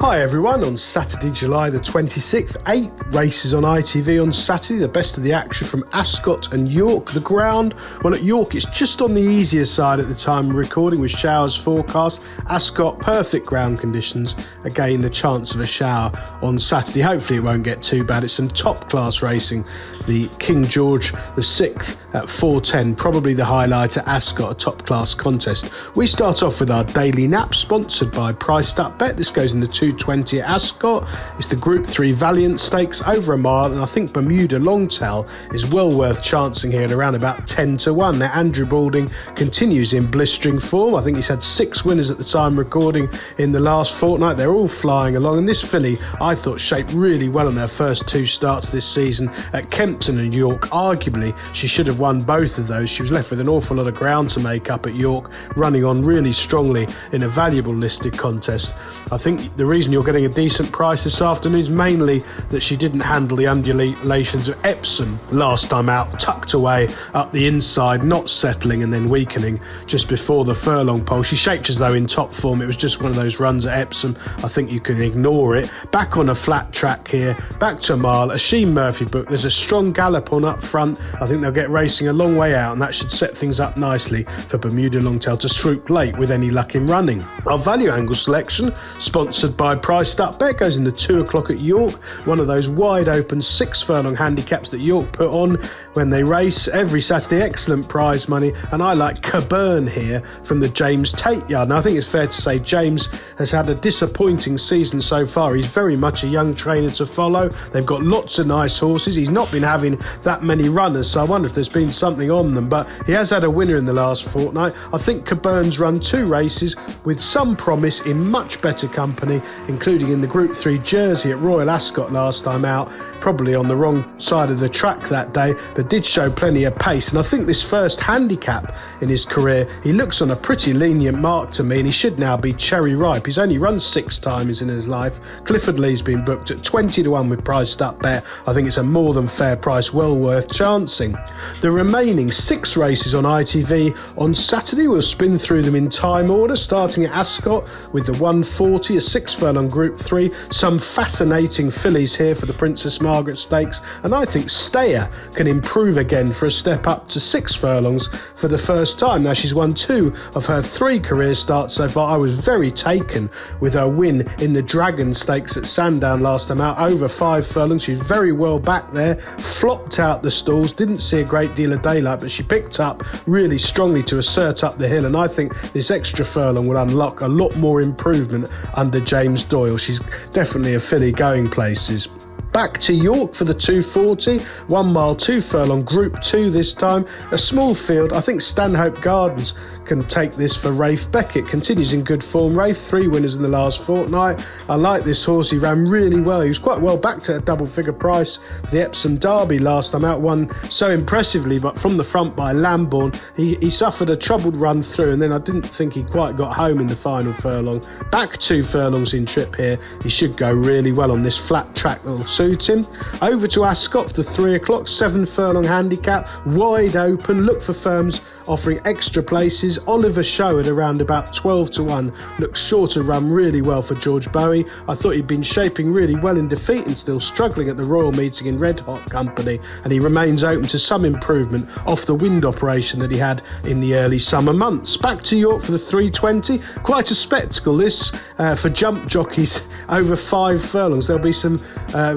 Hi everyone, on Saturday, July the 26th, 8 races on ITV on Saturday, the best of the action from Ascot and York. The ground, well at York it's just on the easier side at the time of recording with showers forecast. Ascot, perfect ground conditions, again the chance of a shower on Saturday. Hopefully it won't get too bad. It's some top class racing. The King George VI at 4:10, probably the highlight at Ascot, a top class contest. We start off with our daily nap, sponsored by Priced Up Bet. This goes in the 220 at Ascot. It's the Group 3 Valiant Stakes over a mile, and I think Bermuda Longtail is well worth chancing here at around about 10-1. Now Andrew Balding continues in blistering form. I think he's had 6 winners at the time recording in the last fortnight. They're all flying along, and this filly I thought shaped really well on her first 2 starts this season at Kempton and York. Arguably she should have won both of those. She was left with an awful lot of ground to make up at York, running on really strongly in a valuable listed contest. I think the reason you're getting a decent price this afternoon is mainly that she didn't handle the undulations of Epsom last time out, tucked away up the inside, not settling and then weakening just before the furlong pole. She shaped as though in top form. It was just one of those runs at Epsom. I think you can ignore it. Back on a flat track here, back to a mile, a Sheen Murphy book. There's a strong gallop on up front. I think they'll get racing a long way out, and that should set things up nicely for Bermuda Longtail to swoop late with any luck in running. Our value angle selection, sponsored by Priced Up Bet, goes in the 2 o'clock at York. One of those wide open 6 furlong handicaps that York put on when they race every Saturday. Excellent prize money, and I like Coburn here from the James Tate yard. And I think it's fair to say James has had a disappointing season so far. He's very much a young trainer to follow. They've got lots of nice horses. He's not been having that many runners, so I wonder if there's been something on them, but he has had a winner in the last fortnight. I think Coburn's run 2 races with some promise in much better company, including in the Group 3 Jersey at Royal Ascot last time out, probably on the wrong side of the track that day, but did show plenty of pace. And I think this first handicap in his career, he looks on a pretty lenient mark to me, and he should now be cherry ripe. He's only run 6 times in his life. Clifford Lee's been booked at 20-1 with Priced Up Bet. I think it's a more than fair price, well worth chancing. The remaining 6 races on ITV on Saturday, we'll spin through them in time order, starting at Ascot with the 140, a 6 furlong Group 3. Some fascinating fillies here for the Princess Margaret Stakes, and I think Stayer can improve again for a step up to 6 furlongs for the first time. Now she's won 2 of her 3 career starts so far. I was very taken with her win in the Dragon Stakes at Sandown last time out, over 5 furlongs. She's very well back there, flopped out the stalls, didn't see a great deal of daylight, but she picked up really strongly to assert up the hill, and I think this extra furlong will unlock a lot more improvement under James Doyle. She's definitely a filly going places. Back to York for the 240, 1 mile, 2 furlong, Group 2 this time. A small field. I think Stanhope Gardens can take this for Rafe Beckett. Continues in good form. Rafe, 3 winners in the last fortnight. I like this horse. He ran really well. He was quite well backed at a double-figure price for the Epsom Derby last time out. Won so impressively, but from the front by Lambourne. He suffered a troubled run through, and then I didn't think he quite got home in the final furlong. Back 2 furlongs in trip here. He should go really well on this flat track that will suit him. Over to Ascot for the 3 o'clock, 7 furlong handicap, wide open. Look for firms offering extra places. Oliver Show at around about 12-1 looks sure to run really well for George Bowie. I thought he'd been shaping really well in defeat and still struggling at the Royal Meeting in Red Hot company, and he remains open to some improvement off the wind operation that he had in the early summer months. Back to York for the 320, quite a spectacle this for jump jockeys over 5 furlongs. There'll be some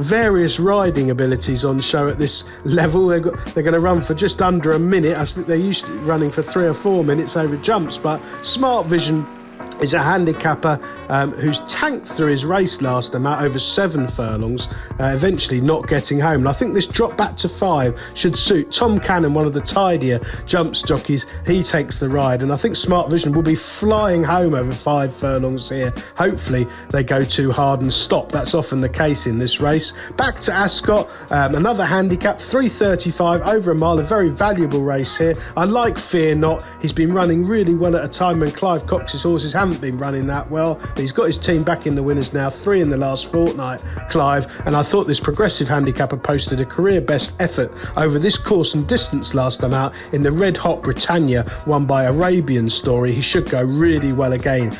various riding abilities on show at this level. They're going to run for just under a minute. I think they're used to running for 3 or 4 minutes over jumps, but Smart Vision is a handicapper who's tanked through his race last time out over 7 furlongs, eventually not getting home. And I think this drop back to 5 should suit Tom Cannon, one of the tidier jumps jockeys. He takes the ride, and I think Smart Vision will be flying home over 5 furlongs here. Hopefully they go too hard and stop. That's often the case in this race. Back to Ascot, another handicap, 3:35 over a mile, a very valuable race here. I like Fear Not. He's been running really well at a time when Clive Cox's horses haven't hasn't been running that well, but he's got his team back in the winners now, 3 in the last fortnight, Clive, and I thought this progressive handicapper posted a career best effort over this course and distance last time out in the Red Hot Britannia, won by Arabian Story. He should go really well again.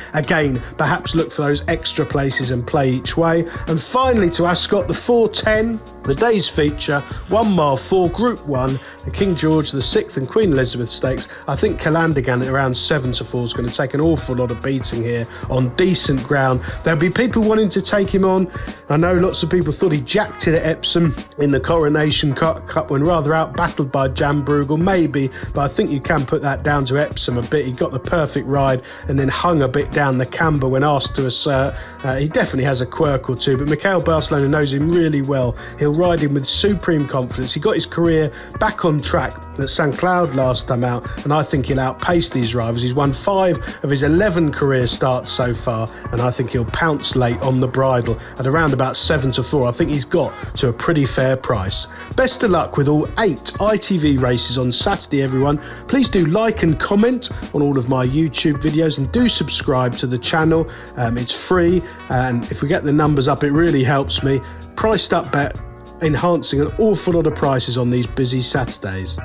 Perhaps look for those extra places and play each way. And finally to Ascot, the 410, the day's feature, 1 mile 4, Group 1, the King George VI and Queen Elizabeth Stakes. I think Calandigan at around 7 to 4 is going to take an awful lot of beating here on decent ground. There'll be people wanting to take him on. I know lots of people thought he jacked it at Epsom in the Coronation Cup when rather out-battled by Jan Bruegel, maybe, but I think you can put that down to Epsom a bit. He got the perfect ride and then hung a bit down the camber when asked to assert. He definitely has a quirk or two, but Michael Barcelona knows him really well. He'll ride him with supreme confidence. He got his career back on track at St Cloud last time out, and I think he'll outpace these rivals. He's won 5 of his 11 career starts so far, and I think he'll pounce late on the bridle at around about 7 to 4. I think he's got to a pretty fair price. Best of luck with all 8 ITV races on Saturday, everyone. Please do like and comment on all of my YouTube videos, and do subscribe to the channel. It's free, and if we get the numbers up, it really helps me. Priced up bet, enhancing an awful lot of prices on these busy Saturdays.